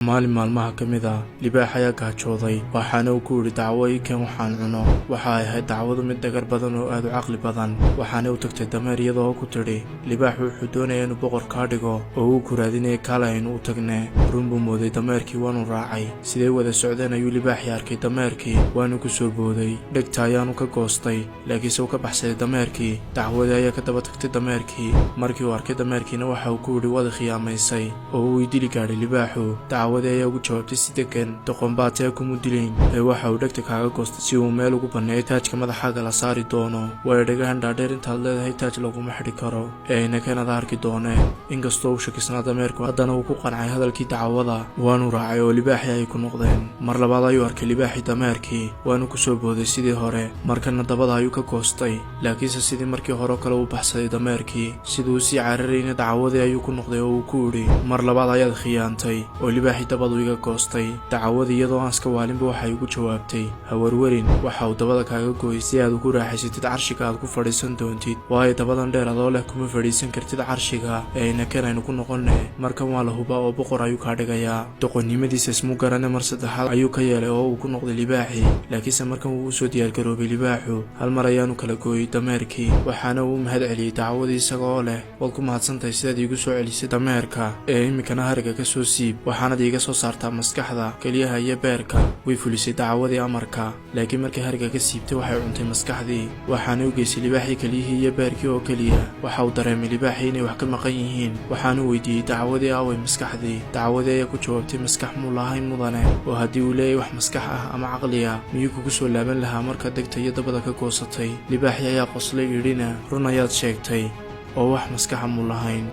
maalin maalmaha ka mid ah libaax ayaa gaajooday waxaana uu ku yidhi dacwo ii keen waxaan cuno. waxa ay ahayd dacwadu mid dhagar badan oo aad u caqli badan, waxaana u tagtay dameer iyadoo ku tidhi libaax wuxuu doonaya inuu boqor kaa dhigo oo uu ku raadinaya kaale aynu u tagne. run buu mooday dameerkii waanu raacay. siday wada socdeen ayuu libaaxii arkay dameerkii waanu ku soo booday. dhegta ayaanu ka goostay laakiinse uu ka baxsaday dameerkii. dacwadii ayaa ka daba tagtay dameerkii. markii uu arkay dameerkiina waxa uu ku yidhi wada khiyaamaysay oo uu idili gaadhay libaaxu. dacwadii ayaa ugu jawaabtay si degan, doqonbaatee kuma dilayn ee waxa uu dhegta kaaga goostay si uu meel ugu banneeyo taajka madaxaaga la saari doono. way dhagahan dhaadheer intaad leedahay taaj laguma xidhi karo ee ayna keenada arki dooneen. inkastoo uu shakisnaa dameerku haddana uu ku qancay hadalkii dacwada waanu raacay oo libaaxii ay ku noqdeen. mar labaad ayuu arkay libaaxii dameerkii waanu ku soo booday sidii hore. markana dabada ayuu ka goostay laakiinse sidii markii hore kale uu baxsaday dameerkii. siduu sii cararayna dacwadii ayuu ku noqday oo uu ku yidhi mar labaad ayaad khiyaantay oo libaaxii dabadu iga goostay. dacwadii iyadoo aan iska waalinba waxay ugu jawaabtay hawarwarin, waxa uu dabada kaaga gooyay si aad ugu raaxaysatid carshiga aad ku fadhiisan doontid, waayo dabadan dheer adoo leh kuma fadhiisan kartid carshiga ee ayna keenaynu ku noqonne. markan waa la hubaa oo boqor ayuu kaa dhigayaa. doqonnimadiisa ismu garane mar saddexaad ayuu ka yeelay oo uu ku noqday libaaxii. laakiinse markan wuu usoo diyaargaroobay libaaxu. hal mar ayaanu kala gooyey dameerkii, waxaana uu mahad celiyey dacwadii isaga oo leh waad ku mahadsantahay sidaad iigu soo celisay dameerka ee iminkana hariga ka soo siib, waxaanad iiga soo saartaa maskaxda, keliyaha iyo beerka. way fulisay dacwadii amarka, laakiin markii hariga ka siibtay waxay cuntay maskaxdii. waxaana u geysay libaaxii keliyihii iyo beerkii oo keliya. waxa uu dareemay libaaxii inay wax ka maqan yihiin, waxaana u weydiiyey dacwadii aaway maskaxdii. dacwadii ayaa ku jawaabtay maskax muu lahayn mudane, oo haddii uu leeyahay wax maskax ah ama caqli ah miyuu kugu soo laaban lahaa markaad degta iyo dabada ka goosatay. libaaxii ayaa qoslay yidhina run ayaad sheegtay oo wax maskaxa muu lahayn.